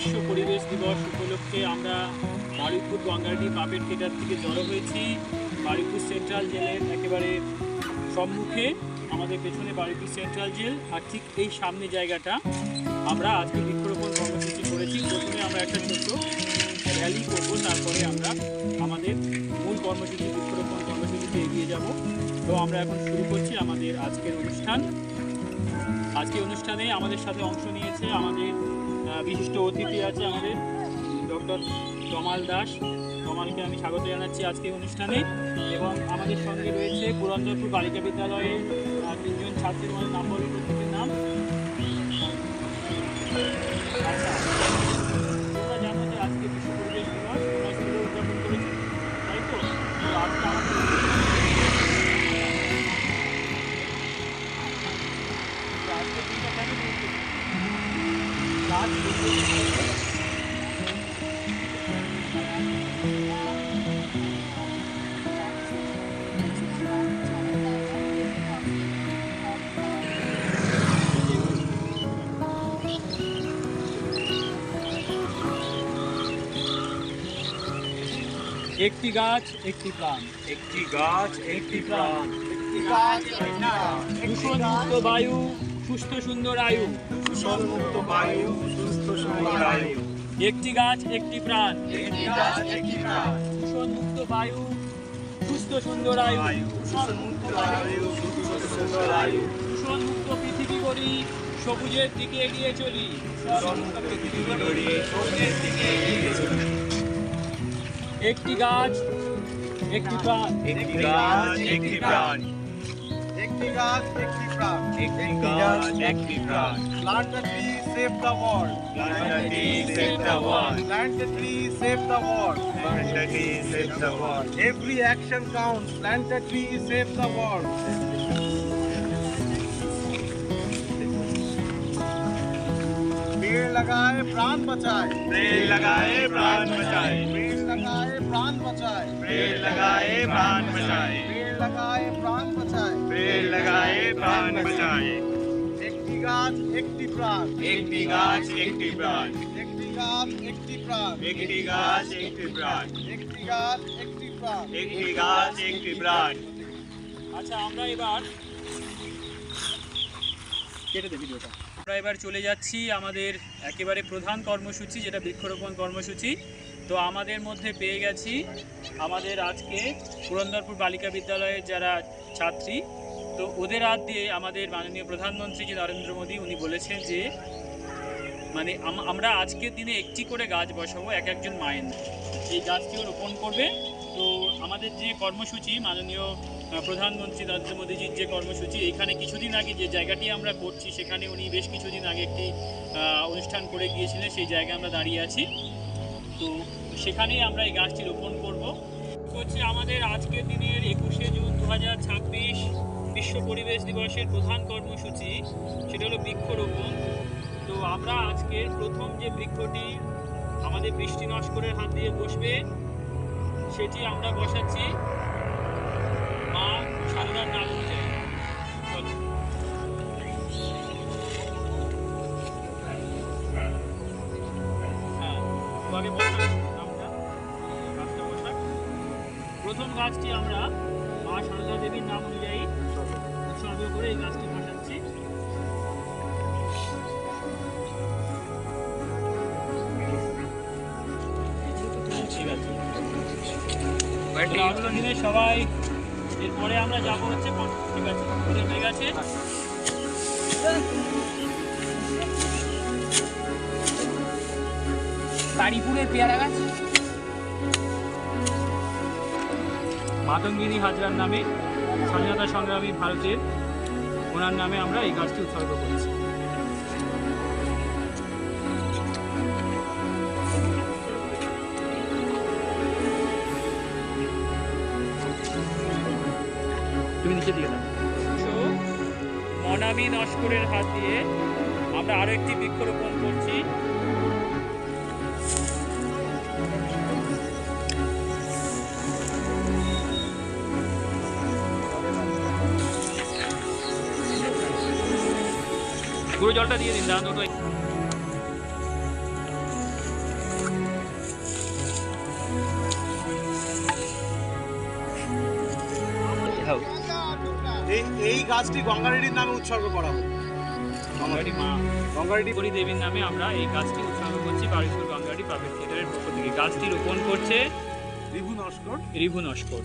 বিশ্ব পরিবেশ দিবস উপলক্ষে আমরা বারুইপুর গঙ্গাটি পাপের থিয়েটার থেকে জড়ো হয়েছি। বারুইপুর সেন্ট্রাল জেলের একেবারে সম্মুখে, আমাদের পেছনে বারুইপুর সেন্ট্রাল জেল, আর ঠিক এই সামনে জায়গাটা আমরা আজকে বৃক্ষরোপণ কর্মসূচি করেছি। প্রথমে আমরা একটা ছোট্ট র্যালি করব, তারপরে আমরা আমাদের মূল কর্মসূচি বৃক্ষরোপণ কর্মসূচিতে এগিয়ে যাব। তো আমরা এখন শুরু করছি আমাদের আজকের অনুষ্ঠান। আজকে অনুষ্ঠানে আমাদের সাথে অংশ নিয়েছে আমাদের বিশিষ্ট অতিথি আছে আমাদের ডক্টর তমাল দাস। তমালকে আমি স্বাগত জানাচ্ছি আজকে অনুষ্ঠানে। এবং আমাদের সঙ্গে রয়েছে পুরন্দরপুর বালিকা বিদ্যালয়ের 3 জন ছাত্রীর নাম বলে, প্রত্যেকের নাম। আচ্ছা, তোমরা জানো যে আজকে বিশ্ব পরিবেশ দিবস তোমরা স্কুলে উদযাপন করেছো, তাই তো? আজকে আমাদের একটি গাছ একটি প্রাণ, একটি গাছ একটি প্রাণ, দূষণমুক্ত বায়ু সুস্থ সুন্দর আয়ু, দূষণমুক্ত বায়ু সুস্থ সুন্দর আয়ু। একটি গাছ একটি প্রাণ, একটি গাছ একটি প্রাণ, দূষণমুক্ত বায়ু সুস্থ সুন্দর আয়ু, দূষণমুক্ত বায়ু সুস্থ সুন্দর আয়ু। দূষণমুক্ত পৃথিবী গড়ি, সবুজের দিকে এগিয়ে চলি। দূষণমুক্ত পৃথিবী গড়ি, সবুজের দিকে এগিয়ে চলি। একটি গাছ একটি প্রাণ, একটি গাছ একটি প্রাণ, একটি গাছ একটি প্রাণ। একটি গাছ একটি প্রাণ। Plant the tree, save the world. Plant the tree, save the world. Plant the tree, save the world. Plant the tree, save the world. Every action counts. Plant the tree, save the world. पेड़ लगाए प्राण बचाए, पेड़ लगाए प्राण बचाए, पेड़ लगाए प्राण बचाए, पेड़ लगाए प्राण बचाए, पेड़ लगाए प्राण बचाए। पेड़ लगाए प्राण बचाए। একটি গাছ একটি প্রাণ, একটি গাছ একটি প্রাণ, একটি গাছ একটি প্রাণ, একটি গাছ একটি প্রাণ, একটি গাছ একটি প্রাণ। একটি গাছ একটি প্রাণ। আচ্ছা, আমরা এবার কেটে দেব ভিডিওটা। আমরা এবার চলে যাচ্ছি আমাদের একেবারে প্রধান কর্মসূচি, যেটা বৃক্ষরোপণ কর্মসূচি। তো আমাদের মধ্যে পেয়ে গেছি আমাদের আজকে পুরন্দরপুর বালিকা বিদ্যালয়ের যারা ছাত্রী। তো ওদের হাত দিয়ে আমাদের মাননীয় প্রধানমন্ত্রী যে নরেন্দ্র মোদী, উনি বলেছেন যে মানে আমরা আজকের দিনে একটি করে গাছ বসাবো এক একজন মায়ের নামে। এই গাছটিও রোপণ করবে। তো আমাদের যে কর্মসূচি, মাননীয় প্রধানমন্ত্রী নরেন্দ্র মোদীজির যে কর্মসূচি, এখানে কিছুদিন আগে যে জায়গাটি আমরা করছি সেখানে উনি বেশ কিছুদিন আগে একটি অনুষ্ঠান করে গিয়েছিলেন, সেই জায়গায় আমরা দাঁড়িয়ে আছি। তো সেখানেই আমরা এই গাছটি রোপণ করব। হচ্ছে আমাদের আজকের দিনের 21শে জুন 2026 বিশ্ব পরিবেশ দিবসের প্রধান কর্মসূচি, সেটা হলো বৃক্ষরোপণ। তো আমরা আজকের প্রথম যে বৃক্ষটি আমাদের বৃষ্টি নস্করের হাত দিয়ে বসবে, সেটি আমরা বসাচ্ছি মা সারদার নাম অনুযায়ী। চলো। হ্যাঁ, তো আগে বসাক নামটা, গাছটা বসাক। প্রথম গাছটি আমরা মা সারদা দেবীর নাম অনুযায়ী উৎসর্গ করে এই গাছটি বসাচ্ছি। ঠিক আছে, এগুলো নিলে সবাই। এরপরে আমরা যাবো হচ্ছে, ঠিক আছে ওদের হয়ে গেছে। বাড়িপুরের পেয়ারা গাছ মাতঙ্গিনী হাজরার নামে, স্বাধীনতা সংগ্রামী ভারতের, ওনার নামে আমরা এই গাছটি উৎসর্গ করেছি। তুমি নিচে দিয়ে দাও। মনামি নস্করের হাত দিয়ে আমরা আরো একটি বৃক্ষরোপণ করছি। পুরো জলটা দিয়ে দিন, দাঁড়ান দুটো। গাছটি গঙ্গারেড্ডির নামে উৎসর্গ করা হবে। গঙ্গাটি মা গঙ্গাটি বলি দেবীর নামে আমরা এই গাছটি উৎসর্গ করছি বারুইপুর গঙ্গাটি পাবলিক থিয়েটারের পক্ষ থেকে। গাছটি রোপণ করছে রিভু নস্কর।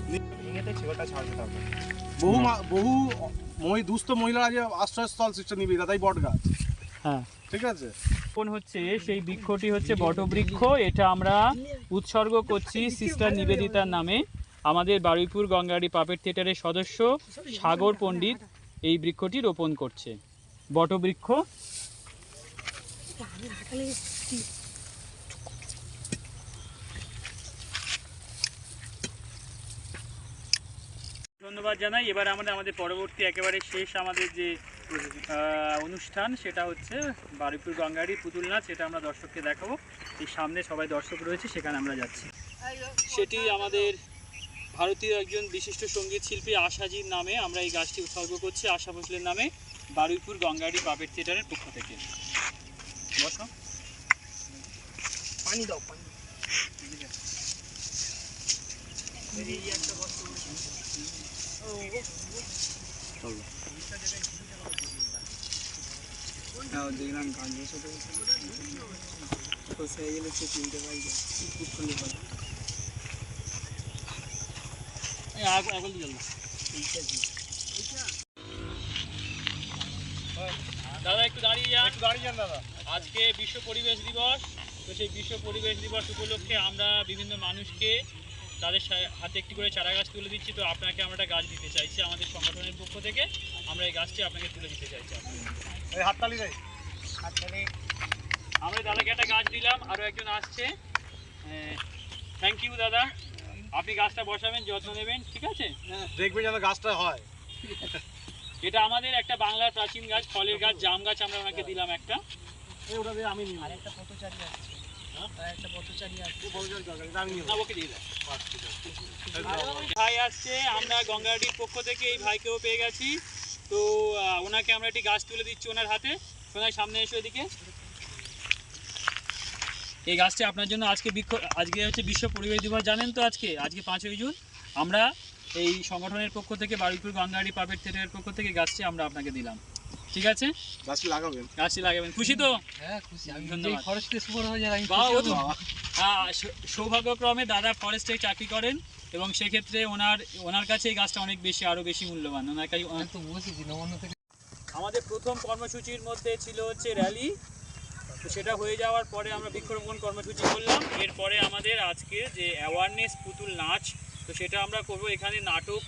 বহু দুস্থ মহিলারা যে আশ্রয়স্থল সৃষ্টি নিবে তাই বট গাছ। হ্যাঁ, ঠিক আছে। রোপণ হচ্ছে সেই বৃক্ষটি হচ্ছে বটবৃক্ষ। এটা আমরা উৎসর্গ করছি সিস্টার নিবেদিতার নামে। আমাদের বারুইপুর গঙ্গাটি পাপেট থিয়েটারের সদস্য সাগর পণ্ডিত এই বৃক্ষটি রোপণ করছে, বটবৃক্ষ। ধন্যবাদ জানাই। এবার আমরা আমাদের পরবর্তী একেবারে শেষ আমাদের যে অনুষ্ঠান সেটা হচ্ছে বারুইপুর গঙ্গাড়ি পুতুল নাচ। সেটা আমরা দর্শককে দেখাবো। এই সামনে সবাই দর্শক রয়েছে, সেখানে আমরা যাচ্ছি। সেটি আমাদের ভারতীয় একজন বিশিষ্ট সঙ্গীত শিল্পী আশাজির নামে আমরা এই গাছটি উৎসর্গ করছি, আশা ভোসলের নামে, বারুইপুর গঙ্গাড়ি পাপেট থিয়েটারের পক্ষ থেকে। বসো, পানি দাও, পানি। দেখলাম গাছ বসাতে বসে গেলে সে চিনতে পারি দাদা একটু দাঁড়িয়ে যান দাদা। আজকে বিশ্ব পরিবেশ দিবস, তো সেই বিশ্ব পরিবেশ দিবস উপলক্ষে আমরা বিভিন্ন মানুষকে তাদের হাতে একটি করে চারা গাছ তুলে দিচ্ছি। তো আপনাকে আমরা একটা গাছ দিতে চাইছি আমাদের সংগঠনের পক্ষ থেকে। আমরা এই গাছটি আপনাকে তুলে দিতে চাইছি। হাততালি দেয়। আমরা দাদাকে একটা গাছ দিলাম, আরও একজন আসছে। থ্যাংক ইউ দাদা, আপনি গাছটা বসাবেন, যত্ন নেবেন, ঠিক আছে? দেখবেন যেন গাছটা হয়। এটা আমাদের একটা বাংলার প্রাচীন গাছ, ফলের গাছ, জাম গাছ। আমরা ওনাকে দিলাম একটা। ওটা দিয়ে আমি নিই। আরেকটা পথচারী আছে, একটা পথচারী আছে, না, ওকে দিয়ে দাও। ভাই আসছে, আমরা গঙ্গাটির পক্ষ থেকে এই ভাইকেও পেয়ে গেছি। তো ওনাকে আমরা একটি গাছ তুলে দিচ্ছি ওনার হাতে। সোনাই সামনে এসো এদিকে। এই গাছটি আপনার জন্য আজকে আজকে হচ্ছে বিশ্ব পরিবেশ দিবস, জানেন তো? আজকে 5ই জুন আমরা এই সংগঠনের পক্ষ থেকে বারুইপুর গঙ্গাড়ি পাপেট থিয়েটারের পক্ষ থেকে গাছটি আমরা আপনাকে দিলাম, ঠিক আছে? গাছটি লাগাবেন। খুশি তো? হ্যাঁ খুশি। আমি ধন্যবাদ। ফরেস্টে সুপার হয়ে যাই, আমি সৌভাগ্যক্রমে দাদা ফরেস্টে চাকরি করেন এবং সেক্ষেত্রে ওনার কাছে এই গাছটা অনেক বেশি, আরও বেশি মূল্যবান। ওনার কাছে তো বসেছি নবান্ন থেকে। আমাদের প্রথম কর্মসূচির মধ্যে ছিল হচ্ছে র্যালি। তো সেটা হয়ে যাওয়ার পরে আমরা বৃক্ষরোপণ কর্মসূচি করলাম। এরপরে আমাদের আজকে যে অ্যাওয়ারনেস পুতুল নাচ, তো সেটা আমরা করব। এখানে নাটক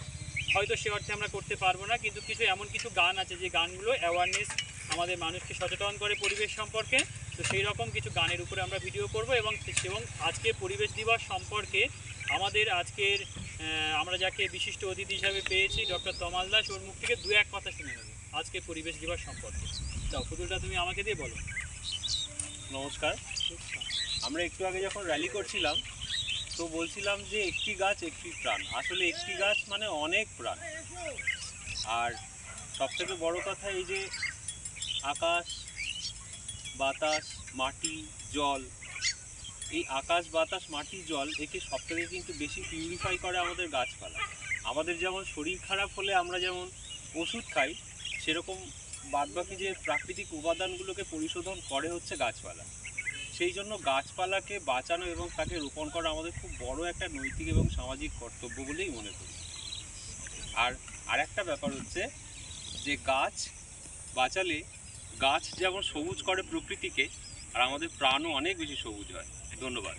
হয়তো সে অর্থে আমরা করতে পারবো না, কিন্তু এমন কিছু গান আছে যে গানগুলো অ্যাওয়ারনেস, আমাদের মানুষকে সচেতন করে পরিবেশ সম্পর্কে। তো সেই রকম কিছু গানের উপরে আমরা ভিডিও করব এবং আজকে পরিবেশ দিবস সম্পর্কে আমাদের আজকের আমরা যাকে বিশিষ্ট অতিথি হিসাবে পেয়েছি ডক্টর তমাল দাস, ওর মুখ থেকে 2-1 কথা শুনে নেব আজকে পরিবেশ দিবস সম্পর্কে। যাও, পুতুলটা তুমি আমাকে দিয়ে বলো। নমস্কার। আমরা একটু আগে যখন র্যালি করছিলাম তো বলছিলাম যে একটি গাছ একটি প্রাণ। আসলে একটি গাছ মানে অনেক প্রাণ। আর সবথেকে বড় কথা এই যে আকাশ, বাতাস, মাটি, জল, এই আকাশ, বাতাস, মাটি, জল একে সবথেকে কিন্তু বেশি পিউরিফাই করে আমাদের গাছপালা। আমাদের যেমন শরীর খারাপ হলে আমরা যেমন ওষুধ খাই, সেরকম বাদবাকি যে প্রাকৃতিক উপাদানগুলোকে পরিশোধন করে হচ্ছে গাছপালা। সেই জন্য গাছপালাকে বাঁচানো এবং তাকে রোপণ করা আমাদের খুব বড় একটা নৈতিক এবং সামাজিক কর্তব্য বলেই মনে করি। আর একটা ব্যাপার হচ্ছে যে গাছ বাঁচালে গাছ যেমন সবুজ করে প্রকৃতিকে, আর আমাদের প্রাণও অনেক বেশি সবুজ হয়। ধন্যবাদ।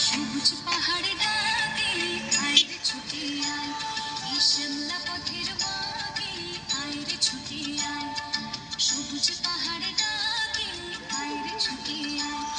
সবুজ পাহাড়ে ডাকে আইরে ছুটে আয়, এই শ্যামলা পথের বাঁকে আইরে ছুটে আয়। সবুজ পাহাড়ে ডাকে আইরে ছুটে আয়,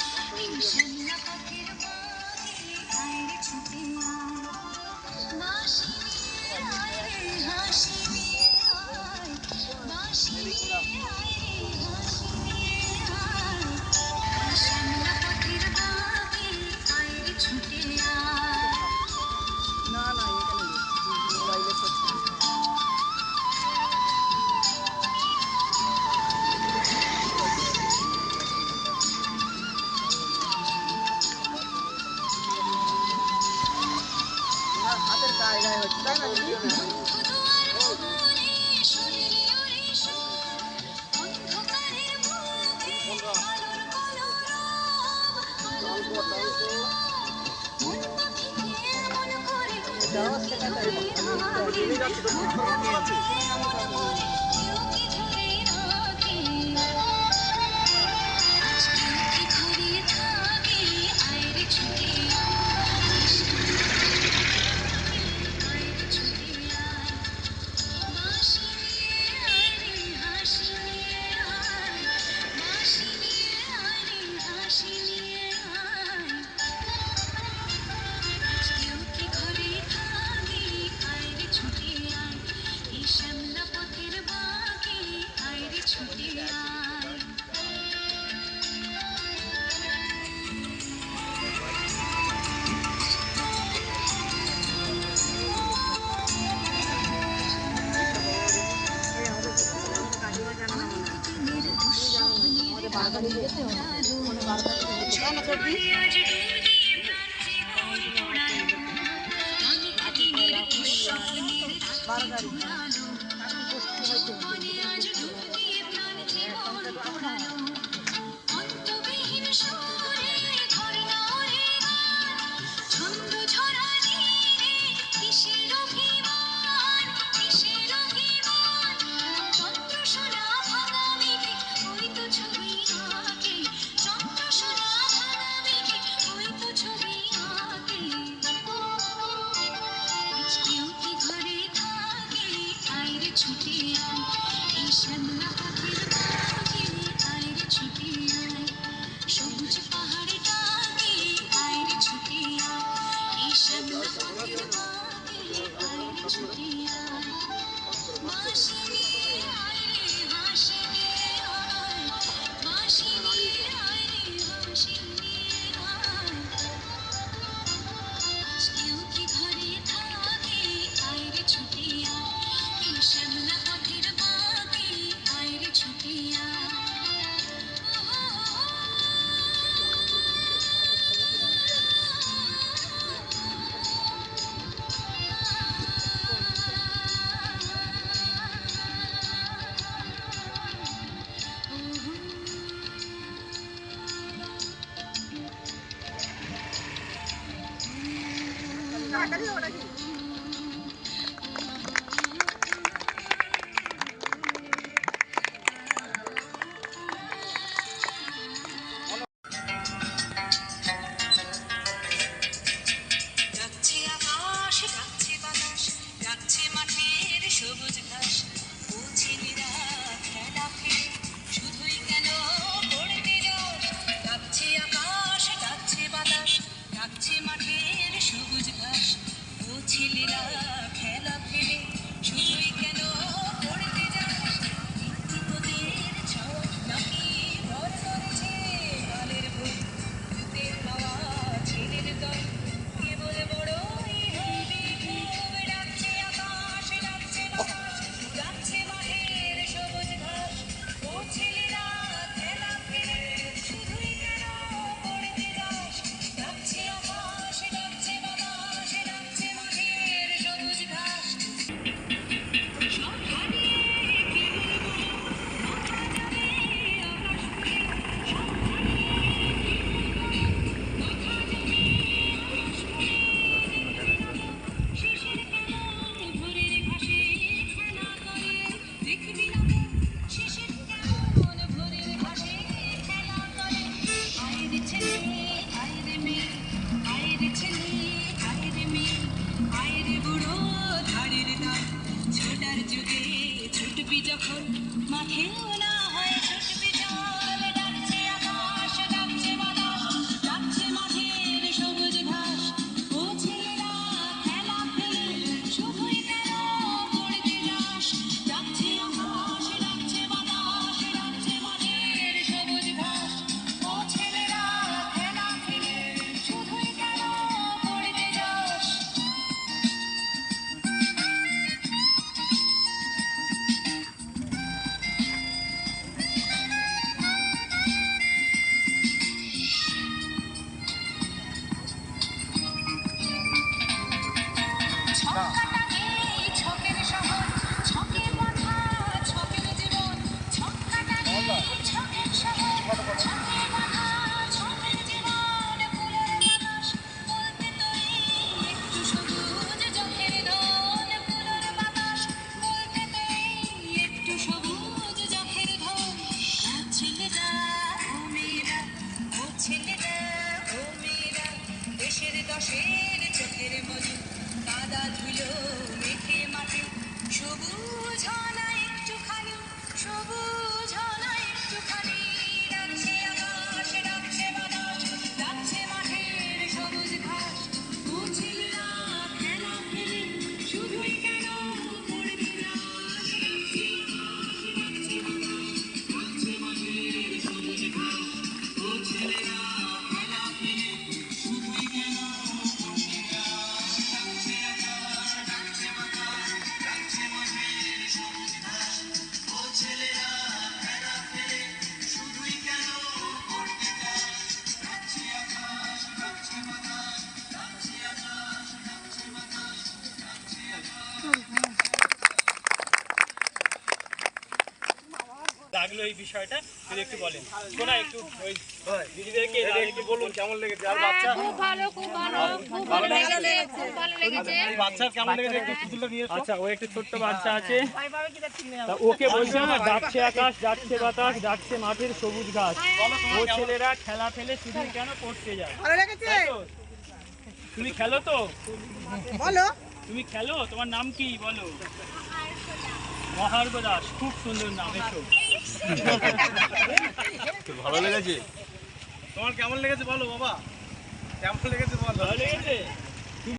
ডাকছে আকাশ, ডাকছে বাতাস, ডাকছে মাঠের সবুজ ঘাস। ও ছেলেরা খেলা ফেলে শুধুই কেন পড়তে যাস? ডাকছে আকাশ, ডাকছে বাতাস, ডাকছে মাঠের সবুজ ঘাস। ও ছেলেরা খেলা ফেলে শুধুই কেন পড়তে যাস? তোদের ছক নাকি ভর করেছে কালের ভোর, দুধে খাওয়া ছেলের দল কেবল বড়ই হবি খুব। ডাকছে আকাশ, ডাকছে বাতাস, ডাকছে মাঠের সবুজ ঘাস। ও ছেলেরা খেলা ফেলে শুধুই কেন পড়তে যাস? ডাকছে আকাশ, ডাকছে বাতাস, ডাকছে মাঠের সবুজ ঘাস। সব হারিয়ে কি বলবো, মাথা যাবে আকাশ ফুলে। সব হারিয়ে কি বলবো, মাথা যাবে আকাশ ফুলে। শিশির কেমন ভোরের ঘাসে খেলা করে, দেখবি না মন? শিশির কেমন ভোরের ঘাসে খেলা করে। আয় রে ছেলে, আয় রে মেয়ে, আয় রে ছেলে, আয় রে মেয়ে, আয় রে বুড়ো ধারের দাম। ছোটার যুগে ছুটবি যখন, মাঠেও না হয় ছুটবি চল। ডাকছে আকাশ, ডাকছে বাতাস, ডাকছে মাঠের সবুজ ঘাস। ও ছেলেরা খেলা ফেলে শুধুই কেন পড়তে যাস? ডাকছে আকাশ, ডাকছে বাতাস, ডাকছে মাঠের সবুজ ঘাস। ও ছেলেরা খেলা ফেলে শুধুই কেন পড়তে যাস? ছক্কাটা লাগলো এই বিষয়টা যদি একটু বলেন। শোনা একটু ওই দিদিদেরকে একটু বলুন কেমন লেগেছে আর বাচ্চা খুব ভালো খুব ভালো লেগেছে খুব ভালো লেগেছে এই বাচ্চার কেমন লেগেছে একটু পুতুলটা নিয়ে এসো। আচ্ছা ও একটা ছোট্ট বাচ্চা আছে তা ওকে বলছে না ডাকছে আকাশ ডাকছে বাতাস ডাকছে মাঠের সবুজ ঘাস ও ছেলেরা খেলা ফেলে শুধু কেন পড়তে যায় তাই তো? তুমি খেলো তো বলো তুমি খেলো তোমার নাম কি বলো মহার্ঘ দাস খুব সুন্দর নাম এসো ভালো লেগেছে তোমার কেমন লেগেছে বলো বাবা কেমন লেগেছে বলো ভালো লেগেছে